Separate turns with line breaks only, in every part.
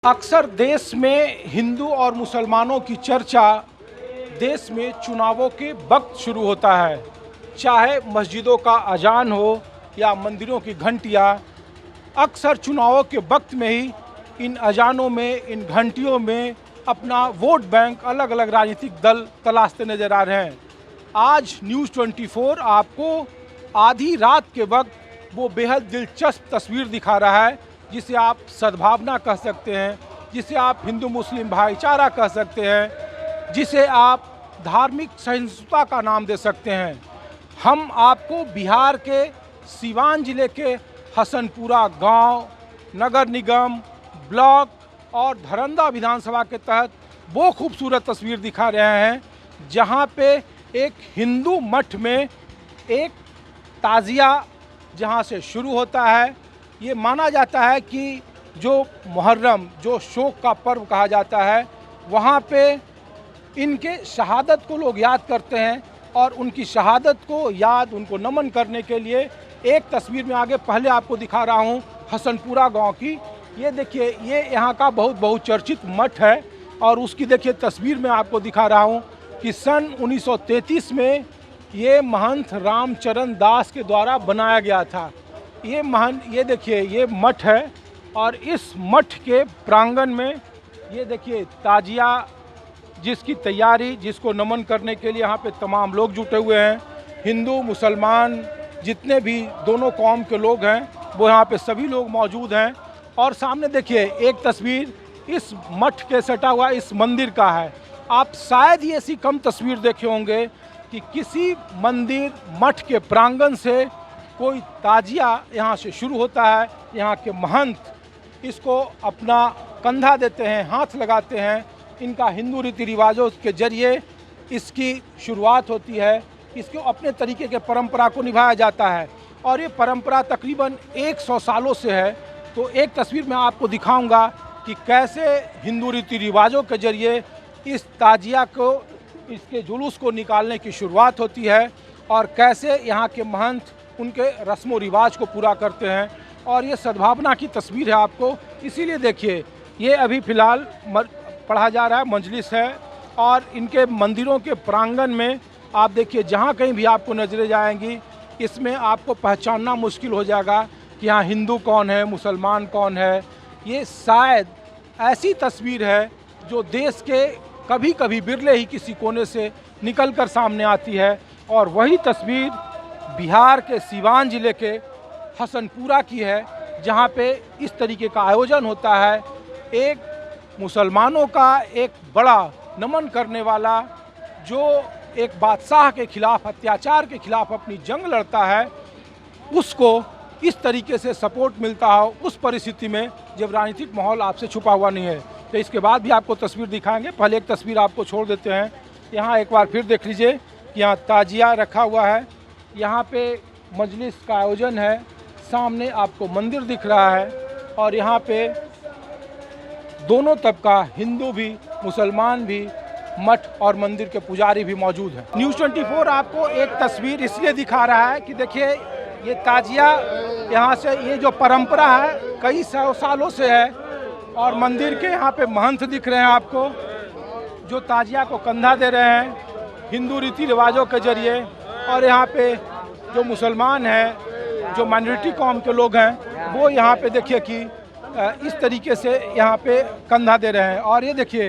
अक्सर देश में हिंदू और मुसलमानों की चर्चा देश में चुनावों के वक्त शुरू होता है। चाहे मस्जिदों का अजान हो या मंदिरों की घंटियाँ, अक्सर चुनावों के वक्त में ही इन अजानों में, इन घंटियों में अपना वोट बैंक अलग अलग राजनीतिक दल तलाशते नजर आ रहे हैं। आज न्यूज़ 24 आपको आधी रात के वक्त वो बेहद दिलचस्प तस्वीर दिखा रहा है जिसे आप सद्भावना कह सकते हैं, जिसे आप हिंदू मुस्लिम भाईचारा कह सकते हैं, जिसे आप धार्मिक सहिष्णुता का नाम दे सकते हैं। हम आपको बिहार के सीवान जिले के हसनपुरा गांव, नगर निगम, ब्लॉक और धरंदा विधानसभा के तहत वो खूबसूरत तस्वीर दिखा रहे हैं जहां पे एक हिंदू मठ में एक ताजिया जहां से शुरू होता है। ये माना जाता है कि जो मुहर्रम, जो शोक का पर्व कहा जाता है, वहाँ पे इनके शहादत को लोग याद करते हैं और उनकी शहादत को याद, उनको नमन करने के लिए एक तस्वीर में आगे पहले आपको दिखा रहा हूँ हसनपुरा गांव की। ये देखिए, ये यहाँ का बहुत बहुचर्चित मठ है और उसकी देखिए तस्वीर में आपको दिखा रहा हूँ कि सन 1933 में ये महंत रामचरण दास के द्वारा बनाया गया था। ये देखिए, ये मठ है और इस मठ के प्रांगण में ये देखिए ताजिया जिसकी तैयारी, जिसको नमन करने के लिए यहाँ पे तमाम लोग जुटे हुए हैं। हिंदू मुसलमान जितने भी दोनों कौम के लोग हैं वो यहाँ पे सभी लोग मौजूद हैं। और सामने देखिए एक तस्वीर इस मठ के सटा हुआ इस मंदिर का है। आप शायद ही ऐसी कम तस्वीर देखे होंगे कि किसी मंदिर मठ के प्रांगण से कोई ताजिया यहाँ से शुरू होता है। यहाँ के महंत इसको अपना कंधा देते हैं, हाथ लगाते हैं। इनका हिंदू रीति रिवाजों के जरिए इसकी शुरुआत होती है। इसको अपने तरीके के परंपरा को निभाया जाता है और ये परंपरा तकरीबन 100 सालों से है। तो एक तस्वीर मैं आपको दिखाऊंगा कि कैसे हिंदू रीति रिवाजों के जरिए इस ताजिया को, इसके जुलूस को निकालने की शुरुआत होती है और कैसे यहाँ के महंत उनके रस्म व रिवाज को पूरा करते हैं। और ये सद्भावना की तस्वीर है आपको, इसीलिए देखिए ये अभी फ़िलहाल पढ़ा जा रहा है, मजलिस है। और इनके मंदिरों के प्रांगण में आप देखिए, जहाँ कहीं भी आपको नजरें जाएंगी इसमें आपको पहचानना मुश्किल हो जाएगा कि यहाँ हिंदू कौन है, मुसलमान कौन है। ये शायद ऐसी तस्वीर है जो देश के कभी कभी बिरले ही किसी कोने से निकल कर सामने आती है। और वही तस्वीर बिहार के सीवान जिले के हसनपुरा की है जहाँ पे इस तरीके का आयोजन होता है। एक मुसलमानों का एक बड़ा नमन करने वाला जो एक बादशाह के खिलाफ, अत्याचार के खिलाफ अपनी जंग लड़ता है, उसको इस तरीके से सपोर्ट मिलता हो उस परिस्थिति में जब राजनीतिक माहौल आपसे छुपा हुआ नहीं है। तो इसके बाद भी आपको तस्वीर दिखाएंगे, पहले एक तस्वीर आपको छोड़ देते हैं। यहाँ एक बार फिर देख लीजिए कि यहाँ ताजिया रखा हुआ है, यहाँ पे मजलिस का आयोजन है, सामने आपको मंदिर दिख रहा है और यहाँ पे दोनों तबका, हिंदू भी मुसलमान भी, मठ और मंदिर के पुजारी भी मौजूद हैं। न्यूज़ 24 आपको एक तस्वीर इसलिए दिखा रहा है कि देखिए ये ताजिया यहाँ से, ये जो परंपरा है कई सौ सालों से है और मंदिर के यहाँ पे महंत दिख रहे हैं आपको जो ताजिया को कंधा दे रहे हैं हिंदू रीति रिवाजों के जरिए। और यहाँ पे जो मुसलमान हैं, जो माइनॉरिटी कौम के लोग हैं, वो यहाँ पे देखिए कि इस तरीके से यहाँ पे कंधा दे रहे हैं। और ये देखिए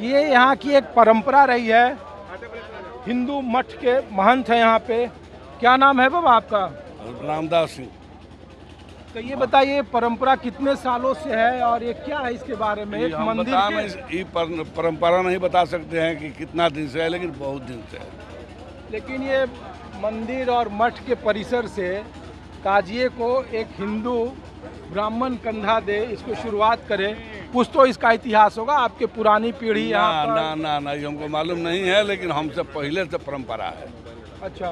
ये यहाँ की एक परंपरा रही है। हिंदू मठ के महंत हैं यहाँ पे। क्या नाम है बाबा आपका?
रामदास सिंह।
तो ये बताइए परंपरा कितने सालों से है और ये क्या है इसके बारे में? एक मंदिर
ये परंपरा नहीं बता सकते हैं कि कितना दिन से है, लेकिन बहुत दिन से है।
लेकिन ये मंदिर और मठ के परिसर से ताजिए को एक हिंदू ब्राह्मण कंधा दे, इसको शुरुआत करे, कुछ तो इसका इतिहास होगा। आपके पुरानी पीढ़ी यहाँ पर...
ना ये हमको मालूम नहीं है, लेकिन हमसे पहले से परंपरा है।
अच्छा,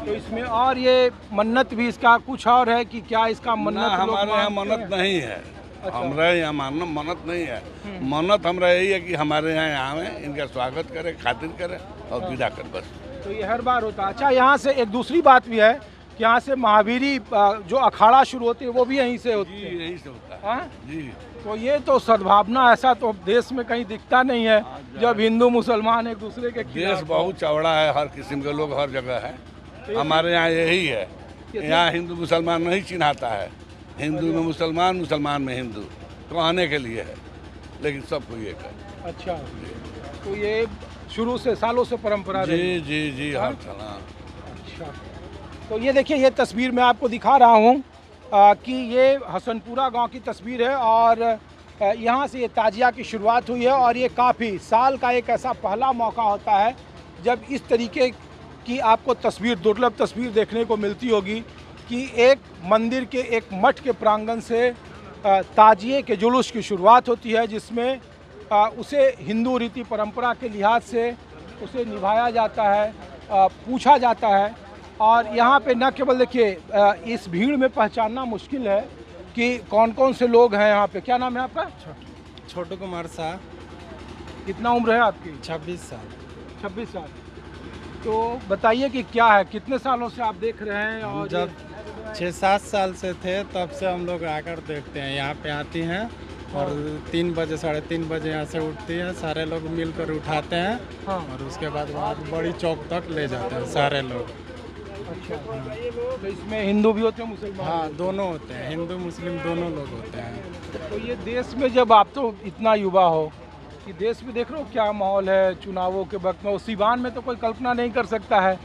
तो इसमें और ये मन्नत भी इसका कुछ और है कि क्या इसका मन्नत?
हमारे यहाँ मन्नत नहीं है। अच्छा। हमारे यहाँ मन्नत नहीं है। मन्नत हमारा यही है कि हमारे यहाँ में इनका स्वागत करे, खातिर करे और विदा कर, बस।
तो ये हर बार होता है। अच्छा, यहाँ से एक दूसरी बात भी है कि यहाँ से महावीरी जो अखाड़ा शुरू होती है वो भी यहीं से होती है?
यहीं से होता है।
जी। तो ये तो सद्भावना ऐसा तो देश में कहीं दिखता नहीं है, जब हिंदू मुसलमान एक दूसरे के
देश
खिलाफ हो।
बहुत चौड़ा है, हर किस्म के लोग हर जगह है। हमारे यहाँ यही है, यहाँ हिंदू मुसलमान नहीं चिन्हाता है। हिंदू में मुसलमान, मुसलमान में हिंदू कहने के लिए है, लेकिन सबको ये है।
अच्छा, तो ये शुरू से सालों से परंपरा रही।
जी जी जी, हर साल।
अच्छा, तो ये देखिए, ये तस्वीर मैं आपको दिखा रहा हूँ कि ये हसनपुरा गांव की तस्वीर है और यहाँ से ये ताजिया की शुरुआत हुई है और ये काफ़ी साल का एक ऐसा पहला मौका होता है जब इस तरीके की आपको तस्वीर, दुर्लभ तस्वीर देखने को मिलती होगी कि एक मंदिर के, एक मठ के प्रांगण से ताजिए के जुलूस की शुरुआत होती है, जिसमें उसे हिंदू रीति परंपरा के लिहाज से उसे निभाया जाता है, पूछा जाता है। और यहाँ पे न केवल देखिए, इस भीड़ में पहचानना मुश्किल है कि कौन कौन से लोग हैं यहाँ पे। क्या नाम है आपका?
छोटू कुमार शाह।
कितना उम्र है आपकी?
26 साल।
26 साल। तो बताइए कि क्या है, कितने सालों से आप देख रहे हैं? और
जब 6-7 साल से थे तब से हम लोग आकर देखते हैं, यहाँ पे आती हैं और 3 बजे 3:30 बजे यहाँ से उठती है, सारे लोग मिलकर उठाते हैं।
हाँ।
और उसके बाद वहाँ बड़ी चौक तक ले जाते हैं सारे लोग।
अच्छा, तो इसमें हिंदू भी होते हैं, मुसलमान?
हाँ, दोनों होते हैं, हिंदू मुस्लिम दोनों लोग होते हैं।
तो ये देश में जब आप तो इतना युवा हो कि देश में देख रहे हो क्या माहौल है चुनावों के वक्त में, और सीवान में तो कोई कल्पना नहीं कर सकता है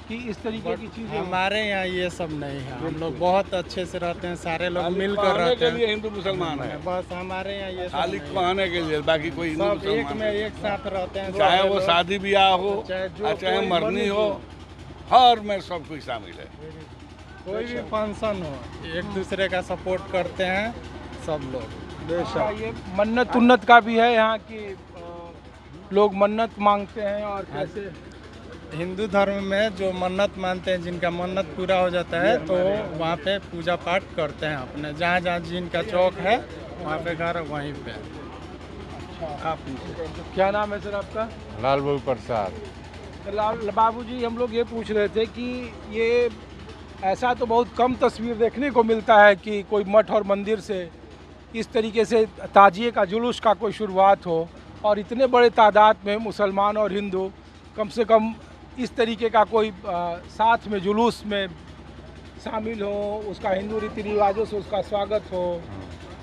कि इस तरीके की चीज़ें।
हमारे यहाँ ये सब नहीं है, हम लोग बहुत अच्छे से रहते हैं, सारे लोग मिलकर
कहने
रहते
के लिए
हैं।
हिंदू मुसलमान है,
बस हमारे यहाँ ये सब
खाली
नहीं है।
कहने के लिए, बाकी कोई हिंदू
सब एक
मुसलमान
में
नहीं।
एक साथ रहते हैं,
चाहे
सारे
वो
लोग।
शादी ब्याह हो,
चाहे जो
चाहे
कोई
मरनी
बनी
हो, हर में सब कुछ शामिल है।
कोई भी फंक्शन हो, एक दूसरे का सपोर्ट करते हैं सब लोग।
अच्छा, ये मन्नत उन्नत का भी है यहाँ की, लोग मन्नत मांगते हैं और कैसे?
हिंदू धर्म में जो मन्नत मानते हैं, जिनका मन्नत पूरा हो जाता है तो वहाँ पे पूजा पाठ करते हैं अपने, जहाँ जहाँ जिनका चौक है वहाँ पे घर वहीं पे। आप
क्या नाम है सर आपका?
लाल बाबू प्रसाद।
लाल बाबू जी, हम लोग ये पूछ रहे थे कि ये ऐसा तो बहुत कम तस्वीर देखने को मिलता है कि कोई मठ और मंदिर से इस तरीके से ताजिए का जुलूस का कोई शुरुआत हो, और इतने बड़े तादाद में मुसलमान और हिंदू कम से कम इस तरीके का कोई साथ में जुलूस में शामिल हो, उसका हिंदू रीति रिवाजों से उसका स्वागत हो।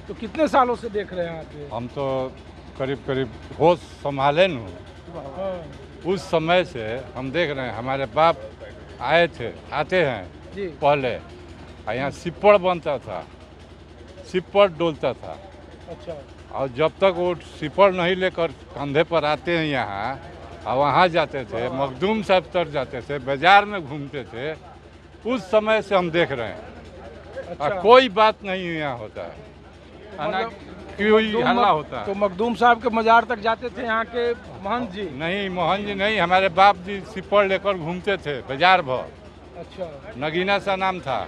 तो कितने सालों से देख रहे हैं आप ये?
हम तो करीब करीब होश संभाले न,
हाँ,
उस समय से हम देख रहे हैं। हमारे बाप आए थे, आते हैं
जी।
पहले, और यहाँ सिप्पड़ बनता था, सिप्पड़ डोलता था।
अच्छा,
और जब तक वो सिप्पड़ नहीं लेकर कंधे पर आते हैं यहाँ, और वहाँ जाते थे, मखदूम साहब तर जाते थे, बाजार में घूमते थे, उस समय से हम देख रहे हैं।
अच्छा।
और कोई बात नहीं यहाँ होता है, कोई
मखदूम-
हल्ला होता है।
तो मखदूम साहब के मजार तक जाते थे यहाँ के महंत जी?
नहीं, मोहन जी नहीं, हमारे बाप जी सिप्पड़ लेकर घूमते थे बाजार भर।
अच्छा
नगीना सा नाम था,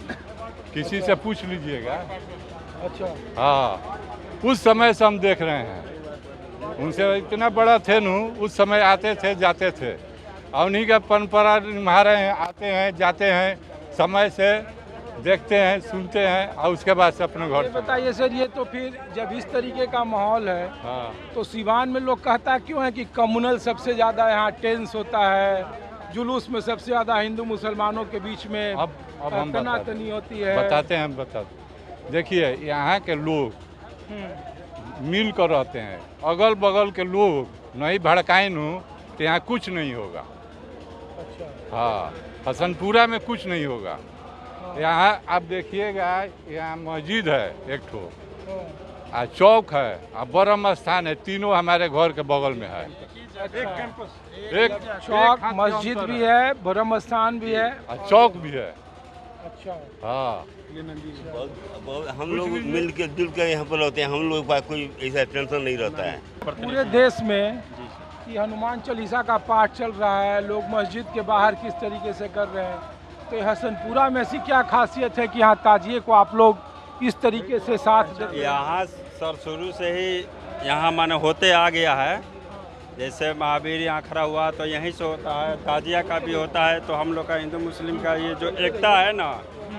किसी से पूछ लीजिएगा।
अच्छा।
हाँ, उस समय से हम देख रहे हैं। उनसे इतना बड़ा थे नू, उस समय आते थे जाते थे, और उन्हीं का परंपरा निभा रहे हैं, आते हैं जाते हैं, समय से देखते हैं सुनते हैं, और उसके बाद से अपने घर
ये
चले।
बताइए सर, ये तो फिर जब इस तरीके का माहौल है
हाँ,
तो सीवान में लोग कहता क्यों है कि कम्युनल सबसे ज़्यादा यहाँ टेंस होता है, जुलूस में सबसे ज़्यादा हिंदू मुसलमानों के बीच में
अब हम
तनातनी होती है?
बताते हैं, बताते। देखिए, यहाँ के लोग
हम्म,
मिल कर रहते हैं, अगल बगल के लोग नहीं भड़काए नू तो यहाँ कुछ नहीं होगा।
अच्छा।
हाँ, हसनपुरा में कुछ नहीं होगा। यहाँ आप देखिएगा, यहाँ मस्जिद है एक ठो,
हाँ,
आ चौक है, आ ब्रह्म स्थान है, तीनों हमारे घर के बगल में है। एक
चौक,
हाथ के
मस्जिद
अंदर
भी
है,
है, ब्रह्म स्थान भी है।
आ चौक भी है।
अच्छा।
हाँ,
हम लोग मिल के जुल के यहाँ पर रहते हैं, हम लोग का कोई ऐसा टेंशन नहीं रहता है।
पूरे देश में कि हनुमान चालीसा का पाठ चल रहा है, लोग मस्जिद के बाहर किस तरीके से कर रहे हैं, तो हसनपुरा में ऐसी क्या खासियत है कि यहाँ ताजिए को आप लोग इस तरीके से साथ देते हैं?
यहाँ सर शुरू से ही यहाँ माने होते आ गया है। जैसे महावीर यहाँ खड़ा हुआ तो यहीं से होता है, ताजिया का भी होता है। तो हम लोग का हिंदू मुस्लिम का ये जो एकता है ना,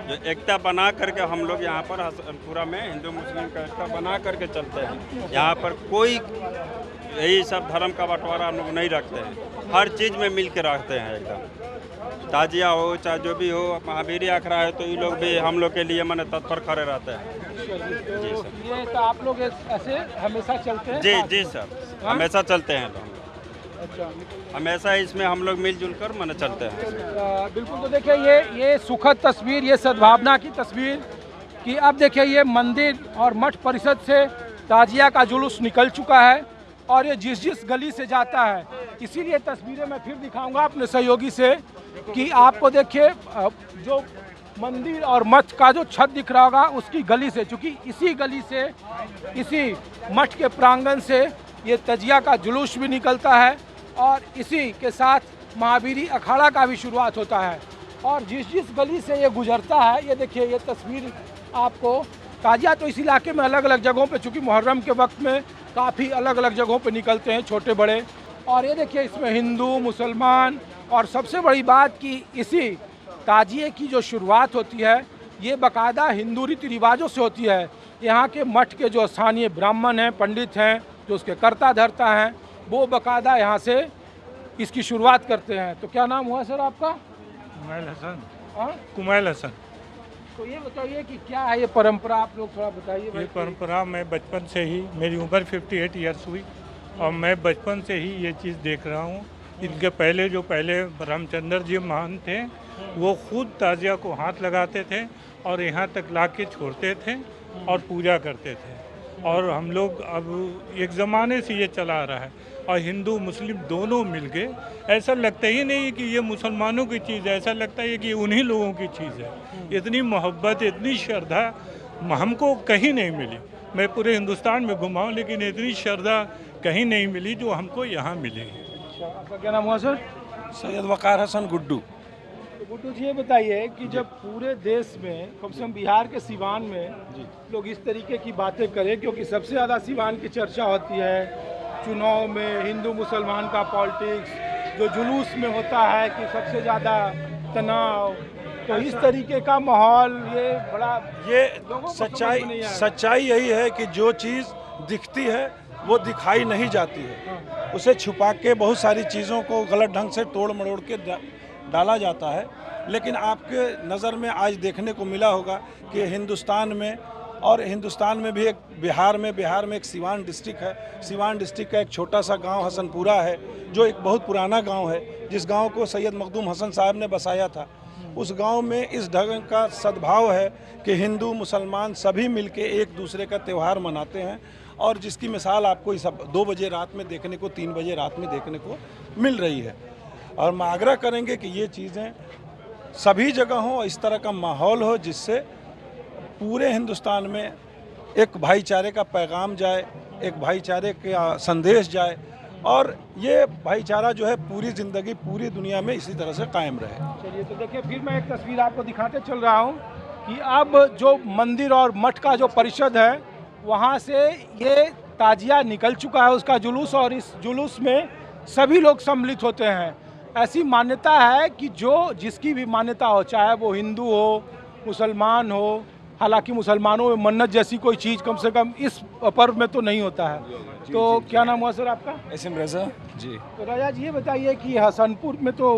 जो एकता बना करके हम लोग यहाँ पर हसनपुरा में हिंदू मुस्लिम का एकता बना करके चलते हैं। यहाँ पर कोई यही सब धर्म का बंटवारा हम लोग नहीं रखते हैं, हर चीज़ में मिल के रखते हैं एकदम। ताजिया हो चाहे जो भी हो, महावीर अखड़ा है, तो ये लोग भी हम लोग के लिए मैंने तत्पर खड़े रहते हैं। जी सर।
ये तो आप लोग ऐसे हमेशा चलते हैं?
जी जी सर, हमेशा चलते हैं लोग,
अच्छा।
हमेशा इसमें हम लोग मिलजुल कर मैंने चलते हैं।
बिल्कुल। तो देखिए ये सुखद तस्वीर, ये सद्भावना की तस्वीर कि अब देखिए ये मंदिर और मठ परिषद से ताजिया का जुलूस निकल चुका है और ये जिस गली से जाता है, इसीलिए तस्वीरें मैं फिर दिखाऊंगा अपने सहयोगी से कि आपको देखिए जो मंदिर और मठ का जो छत दिख रहा होगा उसकी गली से, चूँकि इसी गली से, इसी मठ के प्रांगण से ये तजिया का जुलूस भी निकलता है और इसी के साथ महावीरी अखाड़ा का भी शुरुआत होता है। और जिस गली से ये गुजरता है, ये देखिए ये तस्वीर आपको, ताजिया तो इस इलाके में अलग अलग जगहों पे, चूँकि मुहर्रम के वक्त में काफ़ी अलग अलग जगहों पे निकलते हैं छोटे बड़े। और ये देखिए इसमें हिंदू मुसलमान, और सबसे बड़ी बात कि इसी ताजिए की जो शुरुआत होती है ये बाकायदा हिंदू रीति रिवाजों से होती है। यहाँ के मठ के जो स्थानीय ब्राह्मण हैं, पंडित हैं, जो उसके कर्ता धर्ता हैं, वो बाकायदा यहाँ से इसकी शुरुआत करते हैं। तो क्या नाम हुआ सर आपका?
कुमैल हसन।
हाँ,
कुमैल हसन।
तो ये बताइए कि क्या है ये परंपरा, आप लोग थोड़ा बताइए।
ये परंपरा मैं बचपन से ही, मेरी उम्र 58 ईयर्स हुई और मैं बचपन से ही ये चीज़ देख रहा हूँ। इनके पहले रामचंद्र जी महान थे, वो खुद ताजिया को हाथ लगाते थे और यहाँ तक ला के छोड़ते थे और पूजा करते थे। और हम लोग अब एक ज़माने से ये चला आ रहा है और हिंदू मुस्लिम दोनों मिल के, ऐसा लगता ही नहीं कि ये मुसलमानों की चीज़ है, ऐसा लगता है कि उन्हीं लोगों की चीज़ है। इतनी मोहब्बत, इतनी श्रद्धा हमको कहीं नहीं मिली। मैं पूरे हिंदुस्तान में घुमा हूँ लेकिन इतनी श्रद्धा कहीं नहीं मिली जो हमको यहाँ मिली।
अच्छा, आपका क्या नाम हुआ सर?
सैयद वकार हसन गुड्डू।
तो गुड्डू जी ये बताइए कि जब पूरे देश में, कम से कम बिहार के सिवान में लोग इस तरीके की बातें करें, क्योंकि सबसे ज़्यादा सिवान की चर्चा होती है चुनाव में, हिंदू मुसलमान का पॉलिटिक्स, जो जुलूस में होता है कि सबसे ज़्यादा तनाव, तो इस तरीके का माहौल ये बड़ा,
ये
लोगों को समझ में नहीं आया।
सच्चाई यही है कि जो चीज़ दिखती है वो दिखाई नहीं जाती है, उसे छुपा के बहुत सारी चीज़ों को गलत ढंग से तोड़ मरोड़ के डाला जाता है। लेकिन आपके नज़र में आज देखने को मिला होगा कि हिंदुस्तान में, और हिंदुस्तान में भी एक बिहार में एक सिवान डिस्ट्रिक्ट है। सिवान डिस्ट्रिक्ट का एक छोटा सा गांव हसनपुरा है, जो एक बहुत पुराना गांव है, जिस गांव को सैयद मखदूम हसन साहब ने बसाया था। उस गांव में इस ढंग का सद्भाव है कि हिंदू मुसलमान सभी मिलके एक दूसरे का त्यौहार मनाते हैं, और जिसकी मिसाल आपको इस 2 बजे रात में देखने को, 3 बजे रात में देखने को मिल रही है। और हम आग्रह करेंगे कि ये चीज़ें सभी जगह हों, इस तरह का माहौल हो जिससे पूरे हिंदुस्तान में एक भाईचारे का पैगाम जाए, एक भाईचारे का संदेश जाए, और ये भाईचारा जो है पूरी ज़िंदगी, पूरी दुनिया में इसी तरह से कायम रहे।
चलिए, तो देखिए फिर मैं एक तस्वीर आपको दिखाते चल रहा हूँ कि अब जो मंदिर और मठ का जो परिषद है, वहाँ से ये ताजिया निकल चुका है, उसका जुलूस, और इस जुलूस में सभी लोग सम्मिलित होते हैं। ऐसी मान्यता है कि जो जिसकी भी मान्यता हो, चाहे वो हिंदू हो, मुसलमान हो, हालांकि मुसलमानों में मन्नत जैसी कोई चीज़ कम से कम इस पर्व में तो नहीं होता है। तो क्या नाम हुआ सर आपका?
एसएम रजा जी।
तो राजा जी ये बताइए कि हसनपुर में तो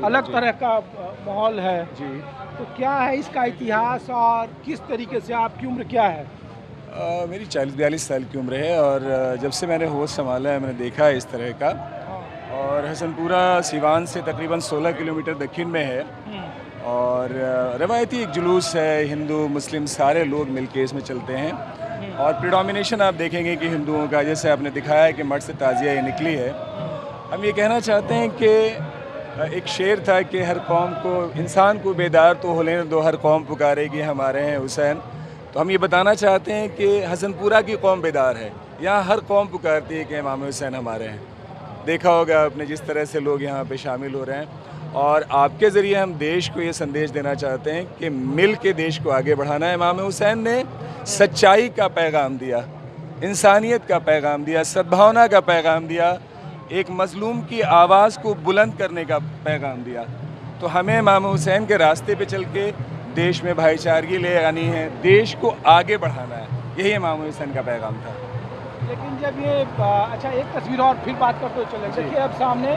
अलग तरह का माहौल है
जी,
तो क्या है इसका इतिहास और किस तरीके से, आपकी उम्र क्या है?
मेरी 40-42 साल की उम्र है और जब से मैंने होश संभाला है मैंने देखा है इस तरह का। और हसनपुरा सिवान से तकरीबन 16 किलोमीटर दक्षिण में है और रवायती एक जुलूस है, हिंदू मुस्लिम सारे लोग मिलके इसमें चलते हैं और प्रिडोमिनेशन आप देखेंगे कि हिंदुओं का, जैसे आपने दिखाया है कि मठ से ताजिया ये निकली है। हम ये कहना चाहते हैं कि एक शेर था कि हर कौम को, इंसान को बेदार तो हो लेने दो, हर कौम पुकारेगी हमारे हैं हुसैन। तो हम ये बताना चाहते हैं कि हसनपुरा की कौम बेदार है, यहाँ हर कौम पुकारती है कि इमाम हुसैन हमारे हैं। देखा होगा आपने जिस तरह से लोग यहाँ पे शामिल हो रहे हैं, और आपके ज़रिए हम देश को ये संदेश देना चाहते हैं कि मिल के देश को आगे बढ़ाना है। इमाम हुसैन ने सच्चाई का पैगाम दिया, इंसानियत का पैगाम दिया, सद्भावना का पैगाम दिया, एक मज़लूम की आवाज़ को बुलंद करने का पैगाम दिया। तो हमें इमाम हुसैन के रास्ते पे चल के देश में भाईचारगी ले आनी है, देश को आगे बढ़ाना है, यही इमाम हुसैन का पैगाम था।
लेकिन जब ये अच्छा एक तस्वीर और फिर बात करते चले, देखिए अब सामने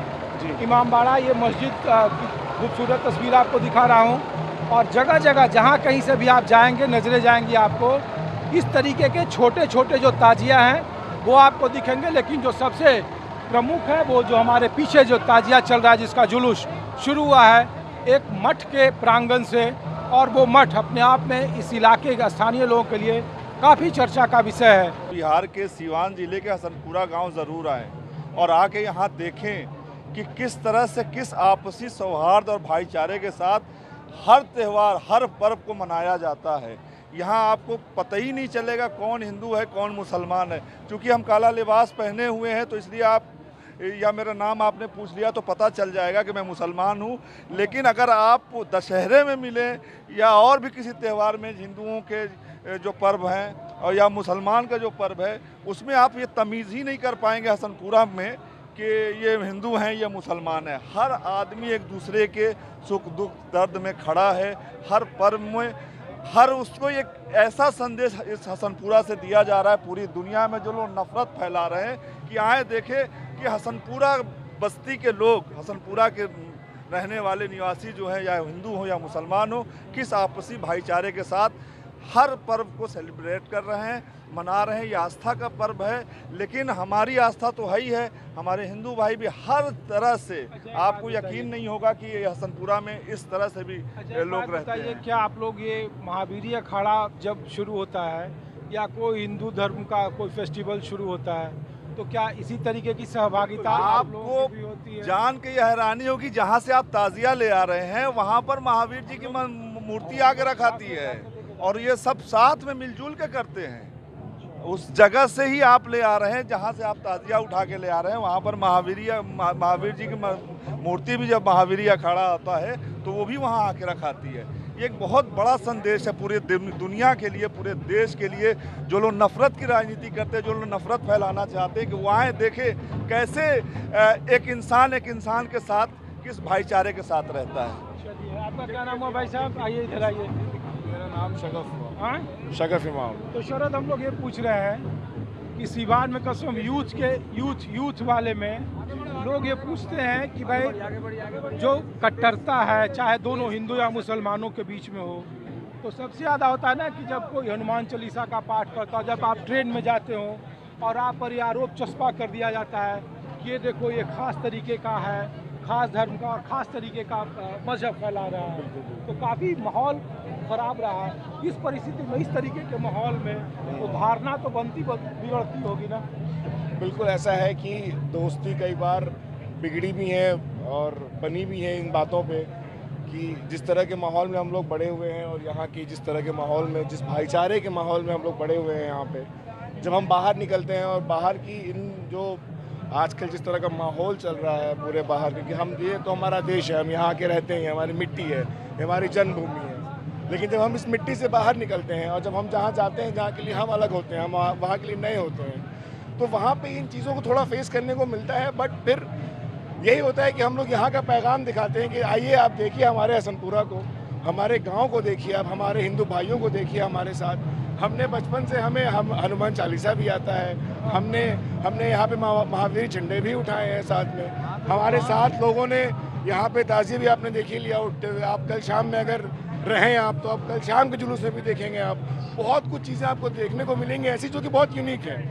इमाम बाड़ा, ये मस्जिद की खूबसूरत तस्वीर आपको दिखा रहा हूँ। और जगह जगह जहाँ कहीं से भी आप जाएंगे नजरें जाएंगी आपको इस तरीके के छोटे छोटे जो ताजिया हैं वो आपको दिखेंगे। लेकिन जो सबसे प्रमुख है वो जो हमारे पीछे जो ताजिया चल रहा है, जिसका जुलूस शुरू हुआ है एक मठ के प्रांगण से, और वो मठ अपने आप में इस इलाके के स्थानीय लोगों के लिए काफ़ी चर्चा का विषय है।
बिहार के सीवान जिले के हसनपुरा गांव ज़रूर आएँ और आके यहाँ देखें कि किस तरह से किस आपसी सौहार्द और भाईचारे के साथ हर त्यौहार हर पर्व को मनाया जाता है। यहाँ आपको पता ही नहीं चलेगा कौन हिंदू है कौन मुसलमान है। क्योंकि हम काला लिबास पहने हुए हैं तो इसलिए आप या मेरा नाम आपने पूछ लिया तो पता चल जाएगा कि मैं मुसलमान हूँ। लेकिन अगर आप दशहरे में मिलें या और भी किसी त्यौहार में हिंदुओं के जो पर्व हैं और या मुसलमान का जो पर्व है उसमें आप ये तमीज़ ही नहीं कर पाएंगे हसनपुरा में कि ये हिंदू हैं या मुसलमान हैं। हर आदमी एक दूसरे के सुख दुख दर्द में खड़ा है। हर पर्व में हर उसको एक ऐसा संदेश इस हसनपुरा से दिया जा रहा है पूरी दुनिया में जो लोग नफ़रत फैला रहे हैं कि आए देखें कि हसनपुरा बस्ती के लोग, हसनपुरा के रहने वाले निवासी जो हैं, या हिंदू हो या मुसलमान हो, किस आपसी भाईचारे के साथ हर पर्व को सेलिब्रेट कर रहे हैं, मना रहे हैं। ये आस्था का पर्व है, लेकिन हमारी आस्था तो है ही है, हमारे हिंदू भाई भी हर तरह से, आपको यकीन नहीं होगा कि ये हसनपुरा में इस तरह से भी लोग रहते हैं।
क्या आप लोग ये महावीरी अखाड़ा जब शुरू होता है या कोई हिंदू धर्म का कोई फेस्टिवल शुरू होता है तो क्या इसी तरीके की सहभागिता
आपको
भी होती है?
जान के यह हैरानी होगी, जहाँ से आप ताजिया ले आ रहे हैं वहाँ पर महावीर जी की मूर्ति आके रखाती है और ये सब साथ में मिलजुल के करते हैं। उस जगह से ही आप ले आ रहे हैं जहाँ से आप ताजिया उठा के ले आ रहे हैं, वहाँ पर महावीर जी की मूर्ति भी जब महावीरी अखाड़ा आता है तो वो भी वहाँ आके रखाती है। ये एक बहुत बड़ा संदेश है पूरे दुनिया के लिए, पूरे देश के लिए। जो लोग नफ़रत की राजनीति करते हैं, जो लोग नफ़रत फैलाना चाहते हैं, कि वो आए देखें कैसे एक इंसान के साथ किस भाईचारे के साथ रहता है।
चलिए, आपका क्या नाम हुआ भाई साहब? आइए इधर आइए।
मेरा नाम शगफ हुआ।
हाँ,
शगफ इमाम।
तो शरद, हम लोग ये पूछ रहे हैं कि सीवान में कसम यूथ वाले में लोग ये पूछते हैं कि भाई जो कट्टरता है, चाहे दोनों हिंदू या मुसलमानों के बीच में हो, तो सबसे ज़्यादा होता है ना कि जब कोई हनुमान चालीसा का पाठ करता हो, जब आप ट्रेन में जाते हो और आप पर ये आरोप चस्पा कर दिया जाता है कि ये देखो ये खास तरीके का है, खास धर्म का और ख़ास तरीके का मजहब फैला रहा है, तो काफ़ी माहौल ख़राब रहा है। इस परिस्थिति में, इस तरीके के माहौल में तो धारणा तो बिगड़ती होगी ना।
बिल्कुल ऐसा है कि दोस्ती कई बार बिगड़ी भी है और बनी भी है इन बातों पे कि जिस तरह के माहौल में हम लोग बड़े हुए हैं और यहाँ की जिस तरह के माहौल में, जिस भाईचारे के माहौल में हम लोग बड़े हुए हैं यहाँ पे, जब हम बाहर निकलते हैं और बाहर की इन जो आजकल जिस तरह का माहौल चल रहा है पूरे बाहर, क्योंकि हम ये तो हमारा देश है, हम यहाँ के रहते हैं, हमारी मिट्टी है, हमारी जन्मभूमि है, लेकिन जब हम इस मिट्टी से बाहर निकलते हैं और जब हम जहाँ जाते हैं जहाँ के लिए हम अलग होते हैं, हम वहाँ के लिए नए होते हैं, तो वहाँ पे इन चीज़ों को थोड़ा फेस करने को मिलता है। बट फिर यही होता है कि हम लोग यहाँ का पैगाम दिखाते हैं कि आइए आप देखिए हमारे हसनपुरा को, हमारे गांव को देखिए, आप हमारे हिंदू भाइयों को देखिए हमारे साथ। हमने बचपन से हम हनुमान चालीसा भी आता है, हमने यहाँ पे महावीर झंडे भी उठाए हैं साथ में। हमारे साथ लोगों ने यहाँ पे ताज़िए भी आपने देखी लिया उठते हुए। आप कल शाम में अगर रहें आप तो आप कल शाम के जुलूस में भी देखेंगे, आप बहुत कुछ चीज़ें आपको देखने को मिलेंगी ऐसी जो कि बहुत यूनिक है,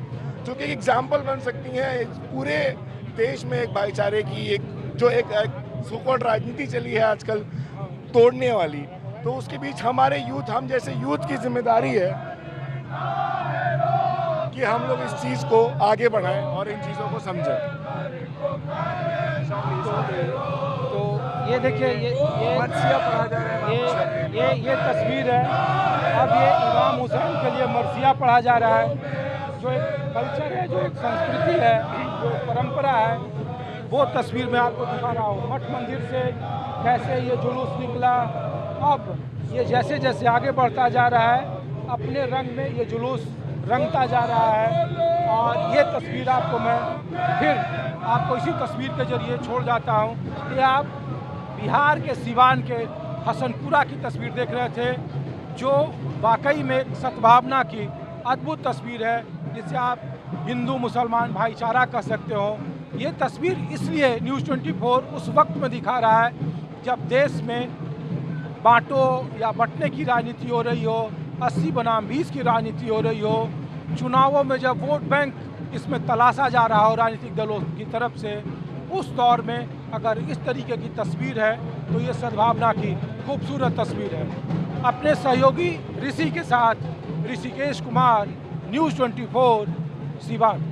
जो कि एग्जाम्पल बन सकती हैं पूरे देश में एक भाईचारे की, एक सो कॉल्ड राजनीति चली है आजकल तोड़ने वाली। तो उसके बीच हमारे यूथ, हम जैसे यूथ की जिम्मेदारी है कि हम लोग इस चीज़ को आगे बढ़ाएं और इन चीज़ों को समझें।
तो ये देखिए, ये तस्वीर है। अब ये इमाम हुसैन के लिए मरसिया पढ़ा जा रहा है, जो एक कल्चर है, जो एक संस्कृति है, जो परंपरा है, वो तस्वीर मैं आपको दिखा रहा हूँ। मठ मंदिर से कैसे ये जुलूस निकला, अब ये जैसे जैसे आगे बढ़ता जा रहा है अपने रंग में ये जुलूस रंगता जा रहा है। और ये तस्वीर आपको मैं फिर आपको इसी तस्वीर के जरिए छोड़ जाता हूँ। ये आप बिहार के सीवान के हसनपुरा की तस्वीर देख रहे थे, जो वाकई में सद्भावना की अद्भुत तस्वीर है, जिसे आप हिंदू मुसलमान भाईचारा कह सकते हो। ये तस्वीर इसलिए न्यूज़ 24 उस वक्त में दिखा रहा है जब देश में बांटो या बंटने की राजनीति हो रही हो, 80 बनाम 20 की राजनीति हो रही हो, चुनावों में जब वोट बैंक इसमें तलाशा जा रहा हो राजनीतिक दलों की तरफ से, उस दौर में अगर इस तरीके की तस्वीर है तो ये सद्भावना की खूबसूरत तस्वीर है। अपने सहयोगी ऋषि के साथ ऋषिकेश कुमार, न्यूज़ 24 सिवान।